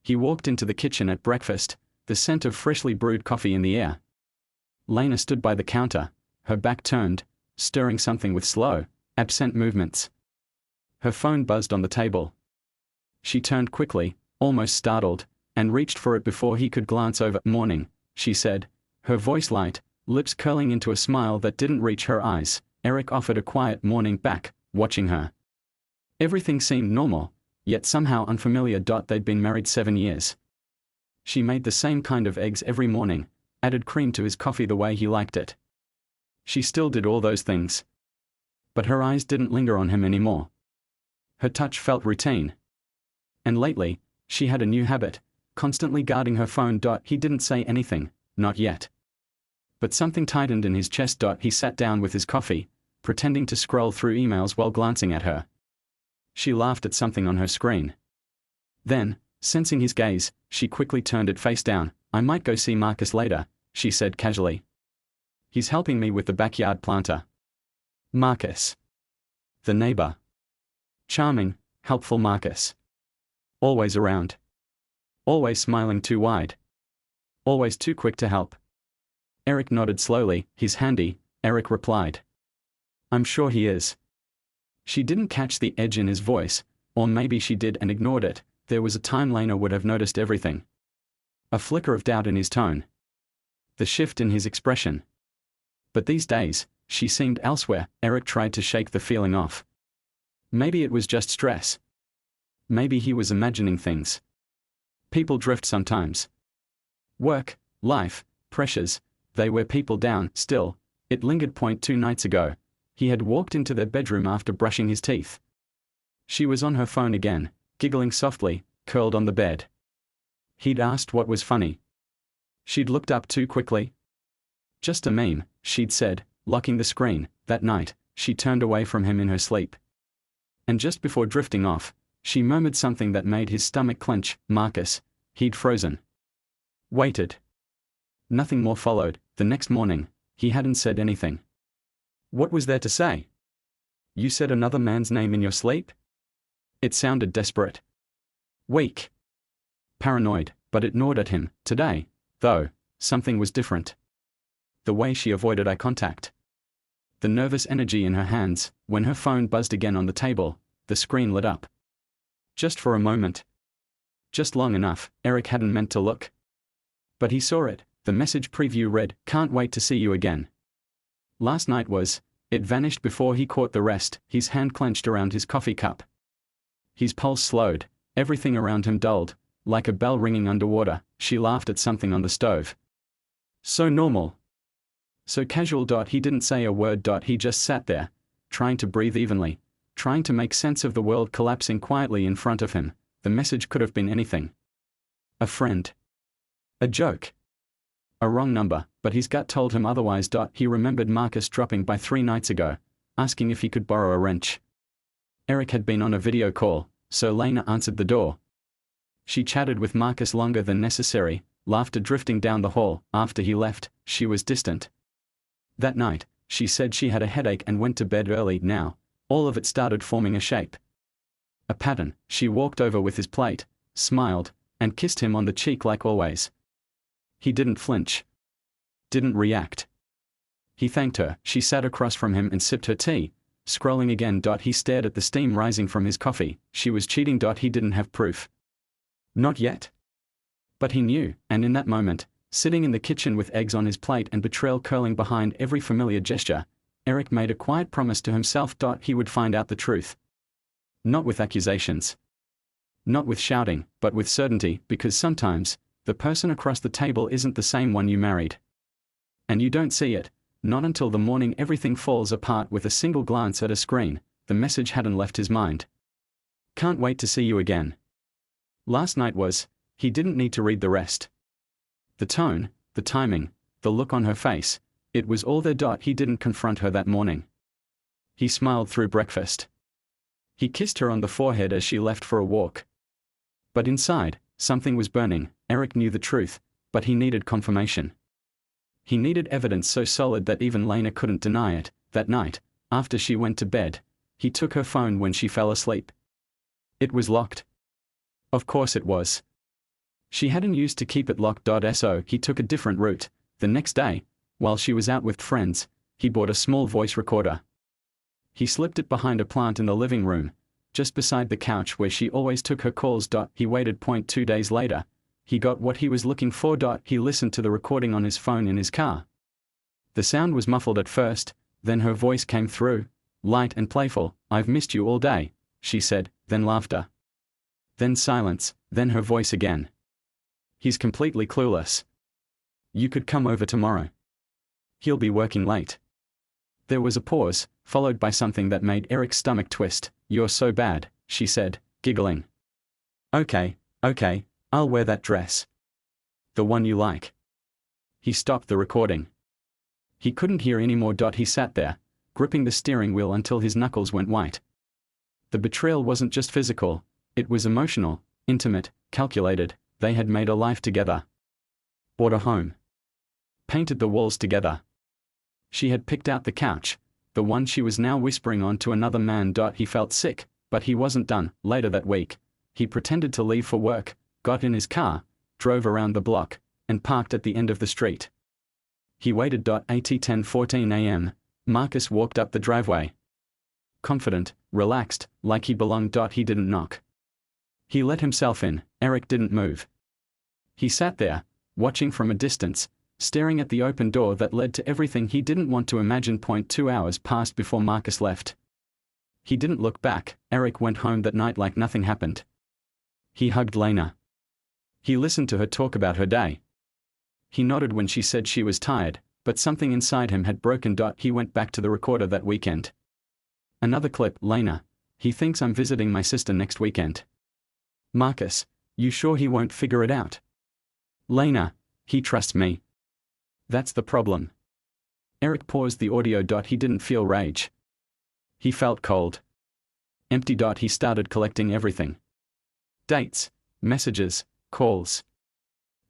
He walked into the kitchen at breakfast, the scent of freshly brewed coffee in the air. Lena stood by the counter, her back turned, stirring something with slow, absent movements. Her phone buzzed on the table. She turned quickly, almost startled, and reached for it before he could glance over. "Morning," she said, her voice light, lips curling into a smile that didn't reach her eyes. Eric offered a quiet morning back, watching her. Everything seemed normal, yet somehow unfamiliar. They'd been married 7 years. She made the same kind of eggs every morning, added cream to his coffee the way he liked it. She still did all those things. But her eyes didn't linger on him anymore. Her touch felt routine. And lately, she had a new habit, constantly guarding her phone. He didn't say anything, not yet. But something tightened in his chest. He sat down with his coffee, pretending to scroll through emails while glancing at her. She laughed at something on her screen. Then, sensing his gaze, she quickly turned it face down. "I might go see Marcus later," she said casually. "He's helping me with the backyard planter." Marcus. The neighbor. Charming, helpful Marcus. Always around. Always smiling too wide. Always too quick to help. Eric nodded slowly. "He's handy," Eric replied. "I'm sure he is." She didn't catch the edge in his voice, or maybe she did and ignored it. There was a time Lena would have noticed everything. A flicker of doubt in his tone. The shift in his expression. But these days, she seemed elsewhere. Eric tried to shake the feeling off. Maybe it was just stress. Maybe he was imagining things. People drift sometimes. Work, life, pressures, they wear people down. Still, it lingered. 2 nights ago, he had walked into their bedroom after brushing his teeth. She was on her phone again, giggling softly, curled on the bed. He'd asked what was funny. She'd looked up too quickly. "Just a meme," she'd said, locking the screen. That night, she turned away from him in her sleep. And just before drifting off, she murmured something that made his stomach clench. "Marcus." He'd frozen. Waited. Nothing more followed. The next morning, he hadn't said anything. What was there to say? "You said another man's name in your sleep?" It sounded desperate. Weak. Paranoid, but it gnawed at him. Today, though, something was different. The way she avoided eye contact. The nervous energy in her hands. When her phone buzzed again on the table, the screen lit up. Just for a moment. Just long enough. Eric hadn't meant to look. But he saw it. The message preview read, "Can't wait to see you again." Last night was. It vanished before he caught the rest. His hand clenched around his coffee cup. His pulse slowed, everything around him dulled, like a bell ringing underwater. She laughed at something on the stove. So normal. So casual. He didn't say a word. He just sat there, trying to breathe evenly, trying to make sense of the world collapsing quietly in front of him. The message could have been anything. A friend. A joke. A wrong number, but his gut told him otherwise. He remembered Marcus dropping by 3 nights ago, asking if he could borrow a wrench. Eric had been on a video call, so Lena answered the door. She chatted with Marcus longer than necessary, laughter drifting down the hall. After he left, she was distant. That night, she said she had a headache and went to bed early. Now, all of it started forming a shape. A pattern. She walked over with his plate, smiled, and kissed him on the cheek like always. He didn't flinch. Didn't react. He thanked her. She sat across from him and sipped her tea, scrolling again. He stared at the steam rising from his coffee. She was cheating. He didn't have proof. Not yet. But he knew, and in that moment, sitting in the kitchen with eggs on his plate and betrayal curling behind every familiar gesture, Eric made a quiet promise to himself. He would find out the truth. Not with accusations. Not with shouting, but with certainty, because sometimes, the person across the table isn't the same one you married. And you don't see it, not until the morning everything falls apart. With a single glance at a screen, the message hadn't left his mind. "Can't wait to see you again." Last night was. He didn't need to read the rest. The tone, the timing, the look on her face, it was all there. He didn't confront her that morning. He smiled through breakfast. He kissed her on the forehead as she left for a walk. But inside, something was burning. Eric knew the truth, but he needed confirmation. He needed evidence so solid that even Lena couldn't deny it. That night, after she went to bed, he took her phone when she fell asleep. It was locked. Of course it was. She hadn't used to keep it locked. So he took a different route. The next day, while she was out with friends, he bought a small voice recorder. He slipped it behind a plant in the living room, just beside the couch where she always took her calls. He waited. 2 days later, he got what he was looking for. He listened to the recording on his phone in his car. The sound was muffled at first, then her voice came through, light and playful. "I've missed you all day," she said, then laughter. Then silence, then her voice again. "He's completely clueless. You could come over tomorrow. He'll be working late." There was a pause, followed by something that made Eric's stomach twist. "You're so bad," she said, giggling. Okay, I'll wear that dress. The one you like." He stopped the recording. He couldn't hear any more. He sat there, gripping the steering wheel until his knuckles went white. The betrayal wasn't just physical, it was emotional, intimate, calculated. They had made a life together. Bought a home. Painted the walls together. She had picked out the couch, the one she was now whispering on to another man. He felt sick, but he wasn't done. Later that week, he pretended to leave for work, got in his car, drove around the block, and parked at the end of the street. He waited. At 10:14 a.m., Marcus walked up the driveway. Confident, relaxed, like he belonged. He didn't knock. He let himself in. Eric didn't move. He sat there, watching from a distance, staring at the open door that led to everything he didn't want to imagine. 2 hours passed before Marcus left. He didn't look back. Eric went home that night like nothing happened. He hugged Lena. He listened to her talk about her day. He nodded when she said she was tired, but something inside him had broken. He went back to the recorder that weekend. Another clip. "Lena, he thinks I'm visiting my sister next weekend." "Marcus, you sure he won't figure it out?" "Lena, he trusts me." "That's the problem." Eric paused the audio. He didn't feel rage. He felt cold. Empty. He started collecting everything. Dates, messages, calls.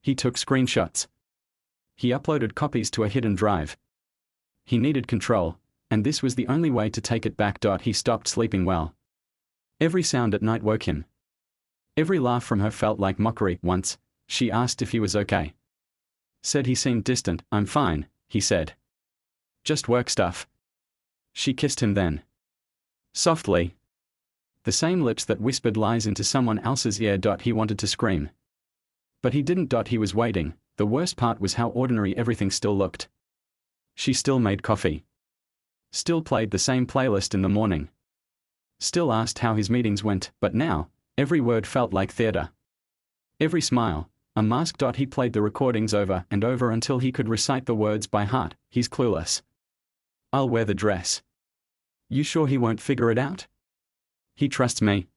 He took screenshots. He uploaded copies to a hidden drive. He needed control, and this was the only way to take it back. He stopped sleeping well. Every sound at night woke him. Every laugh from her felt like mockery. Once, she asked if he was okay. Said he seemed distant. "I'm fine," he said. "Just work stuff." She kissed him then. Softly. The same lips that whispered lies into someone else's ear. He wanted to scream. But he didn't. He was waiting. The worst part was how ordinary everything still looked. She still made coffee. Still played the same playlist in the morning. Still asked how his meetings went, but now, every word felt like theater. Every smile, a mask. He played the recordings over and over until he could recite the words by heart. "He's clueless. I'll wear the dress. You sure he won't figure it out? He trusts me.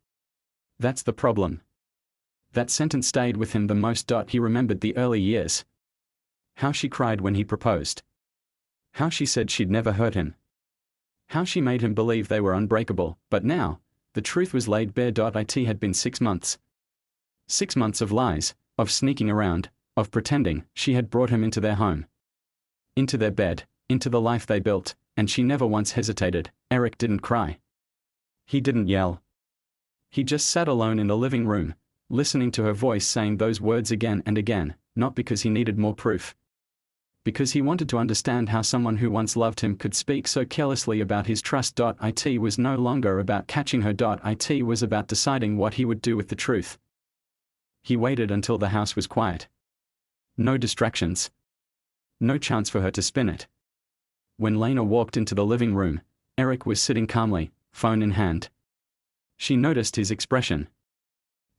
That's the problem." That sentence stayed with him the most. He remembered the early years. How she cried when he proposed. How she said she'd never hurt him. How she made him believe they were unbreakable. But now, the truth was laid bare. It had been 6 months. 6 months of lies, of sneaking around, of pretending. She had brought him into their home. Into their bed, into the life they built, and she never once hesitated. Eric didn't cry. He didn't yell. He just sat alone in the living room, listening to her voice saying those words again and again, not because he needed more proof. Because he wanted to understand how someone who once loved him could speak so carelessly about his trust. It was no longer about catching her. It was about deciding what he would do with the truth. He waited until the house was quiet. No distractions. No chance for her to spin it. When Lena walked into the living room, Eric was sitting calmly, phone in hand. She noticed his expression.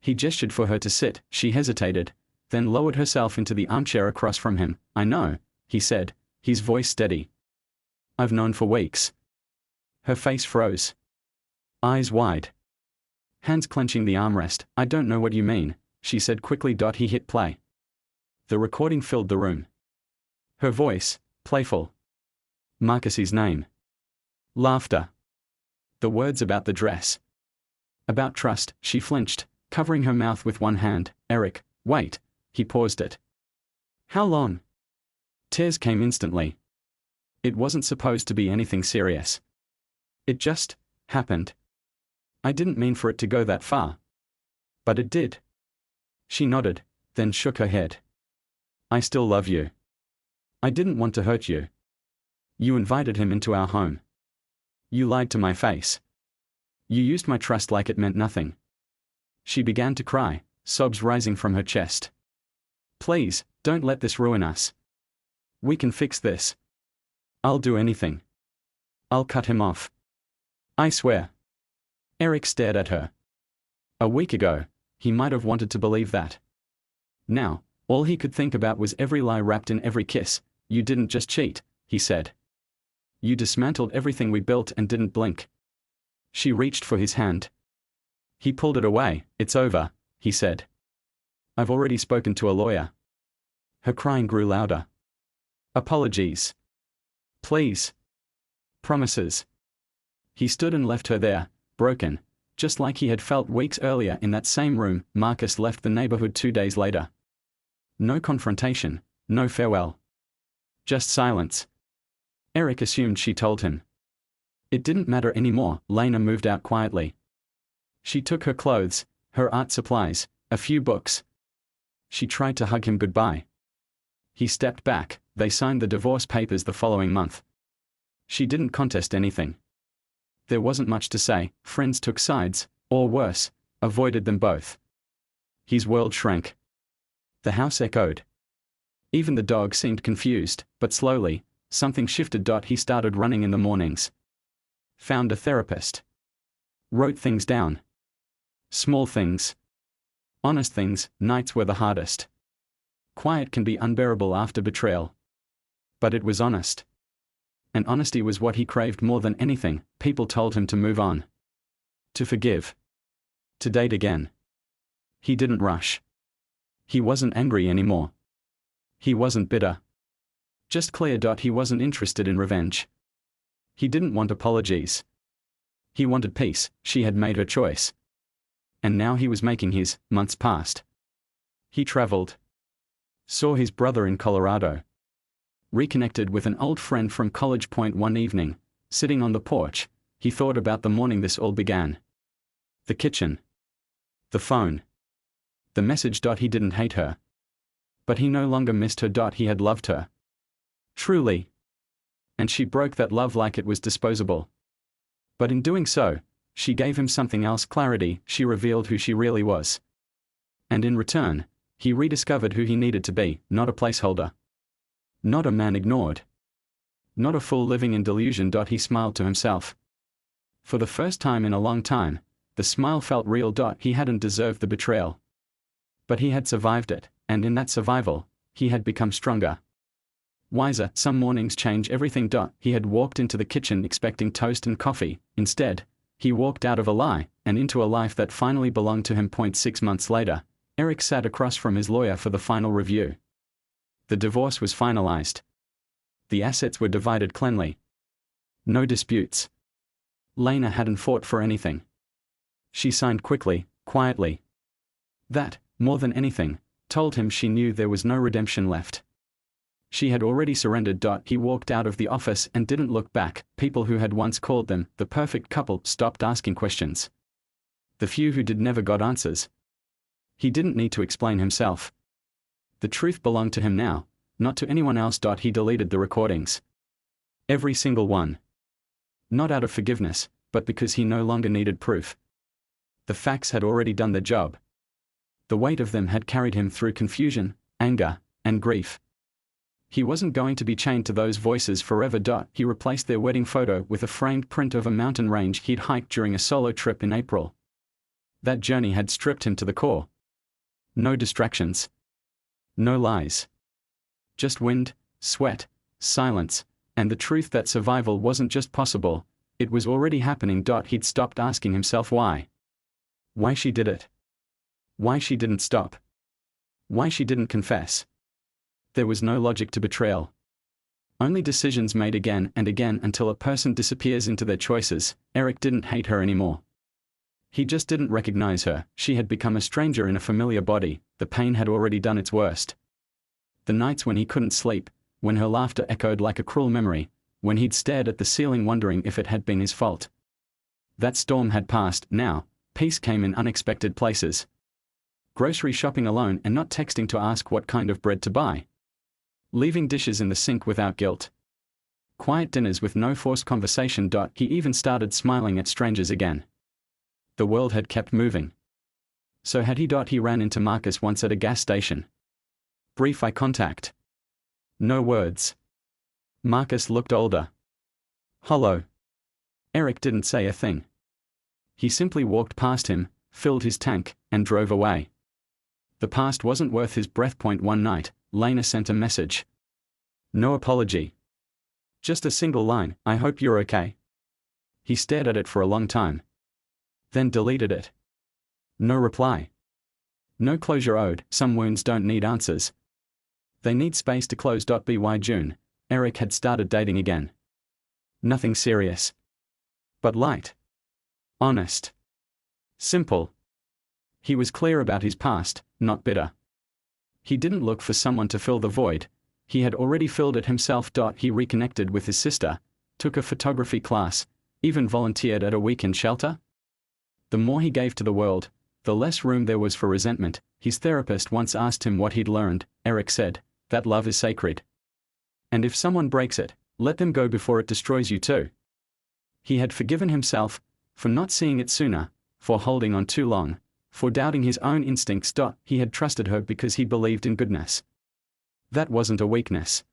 He gestured for her to sit. She hesitated, then lowered herself into the armchair across from him. "I know," he said, his voice steady. "I've known for weeks." Her face froze. Eyes wide. Hands clenching the armrest. "I don't know what you mean," she said quickly. He hit play. The recording filled the room. Her voice, playful. Marcus's name. Laughter. The words about the dress. About trust. She flinched, covering her mouth with one hand. "Eric, wait." He paused it. "How long?" Tears came instantly. It wasn't supposed to be anything serious. It just happened. "I didn't mean for it to go that far." "But it did." She nodded, then shook her head. I still love you. I didn't want to hurt you. You invited him into our home. You lied to my face. You used my trust like it meant nothing. She began to cry, sobs rising from her chest. Please, don't let this ruin us. We can fix this. I'll do anything. I'll cut him off. I swear. Eric stared at her. A week ago, he might have wanted to believe that. Now, all he could think about was every lie wrapped in every kiss. You didn't just cheat, he said. You dismantled everything we built and didn't blink. She reached for his hand. He pulled it away. It's over, he said. I've already spoken to a lawyer. Her crying grew louder. Apologies. Please. Promises. He stood and left her there, broken, just like he had felt weeks earlier in that same room. Marcus left the neighborhood 2 days later. No confrontation, no farewell. Just silence. Eric assumed she told him. It didn't matter anymore. Lena moved out quietly. She took her clothes, her art supplies, a few books. She tried to hug him goodbye. He stepped back. They signed the divorce papers the following month. She didn't contest anything. There wasn't much to say. Friends took sides, or worse, avoided them both. His world shrank. The house echoed. Even the dog seemed confused, but slowly, something shifted. He started running in the mornings. Found a therapist. Wrote things down. Small things. Honest things. Nights were the hardest. Quiet can be unbearable after betrayal. But it was honest. And honesty was what he craved more than anything. People told him to move on. To forgive. To date again. He didn't rush. He wasn't angry anymore. He wasn't bitter. Just clear. He wasn't interested in revenge. He didn't want apologies. He wanted peace. She had made her choice. And now he was making his. Months passed. He traveled. Saw his brother in Colorado. Reconnected with an old friend from College Point one evening. Sitting on the porch, he thought about the morning this all began. The kitchen. The phone. The message. He didn't hate her. But he no longer missed her. He had loved her. Truly. And she broke that love like it was disposable. But in doing so, she gave him something else. Clarity. She revealed who she really was. And in return, he rediscovered who he needed to be. Not a placeholder. Not a man ignored. Not a fool living in delusion. He smiled to himself. For the first time in a long time, the smile felt real. He hadn't deserved the betrayal. But he had survived it, and in that survival, he had become stronger. Wiser. Some mornings change everything. He had walked into the kitchen expecting toast and coffee. Instead, he walked out of a lie, and into a life that finally belonged to him. 6 months later, Eric sat across from his lawyer for the final review. The divorce was finalized. The assets were divided cleanly. No disputes. Lena hadn't fought for anything. She signed quickly, quietly. That, more than anything, told him she knew there was no redemption left. She had already surrendered. He walked out of the office and didn't look back. People who had once called them the perfect couple stopped asking questions. The few who did never got answers. He didn't need to explain himself. The truth belonged to him now, not to anyone else. He deleted the recordings. Every single one. Not out of forgiveness, but because he no longer needed proof. The facts had already done their job. The weight of them had carried him through confusion, anger, and grief. He wasn't going to be chained to those voices forever. He replaced their wedding photo with a framed print of a mountain range he'd hiked during a solo trip in April. That journey had stripped him to the core. No distractions. No lies. Just wind, sweat, silence, and the truth that survival wasn't just possible, it was already happening. He'd stopped asking himself why. Why she did it. Why she didn't stop. Why she didn't confess. There was no logic to betrayal. Only decisions made again and again until a person disappears into their choices. Eric didn't hate her anymore. He just didn't recognize her. She had become a stranger in a familiar body. The pain had already done its worst. The nights when he couldn't sleep, when her laughter echoed like a cruel memory, when he'd stared at the ceiling wondering if it had been his fault. That storm had passed. Now, peace came in unexpected places. Grocery shopping alone and not texting to ask what kind of bread to buy. Leaving dishes in the sink without guilt. Quiet dinners with no forced conversation. He even started smiling at strangers again. The world had kept moving. So had he. He ran into Marcus once at a gas station. Brief eye contact. No words. Marcus looked older. Hello. Eric didn't say a thing. He simply walked past him, filled his tank, and drove away. The past wasn't worth his breath. One night, Lena sent a message. No apology. Just a single line, I hope you're okay. He stared at it for a long time. Then deleted it. No reply. No closure owed. Some wounds don't need answers. They need space to close. By June, Eric had started dating again. Nothing serious. But light. Honest. Simple. He was clear about his past, not bitter. He didn't look for someone to fill the void. He had already filled it himself. He reconnected with his sister, took a photography class, even volunteered at a weekend shelter. The more he gave to the world, the less room there was for resentment. His therapist once asked him what he'd learned. Eric said, that love is sacred. And if someone breaks it, let them go before it destroys you too. He had forgiven himself for not seeing it sooner, for holding on too long, for doubting his own instincts. He had trusted her because he believed in goodness. That wasn't a weakness.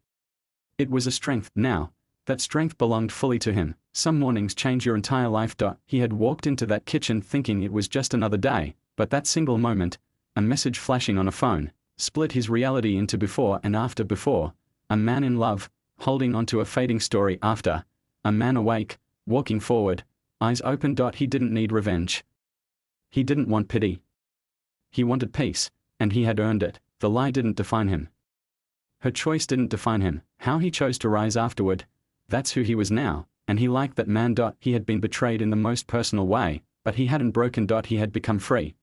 It was a strength. Now, that strength belonged fully to him. Some mornings change your entire life. He had walked into that kitchen thinking it was just another day, but that single moment, a message flashing on a phone, split his reality into before and after. Before, a man in love, holding onto a fading story. After, a man awake, walking forward, eyes open. He didn't need revenge. He didn't want pity. He wanted peace, and he had earned it. The lie didn't define him. Her choice didn't define him. How he chose to rise afterward, that's who he was now, and he liked that man. He had been betrayed in the most personal way, but he hadn't broken. He had become free,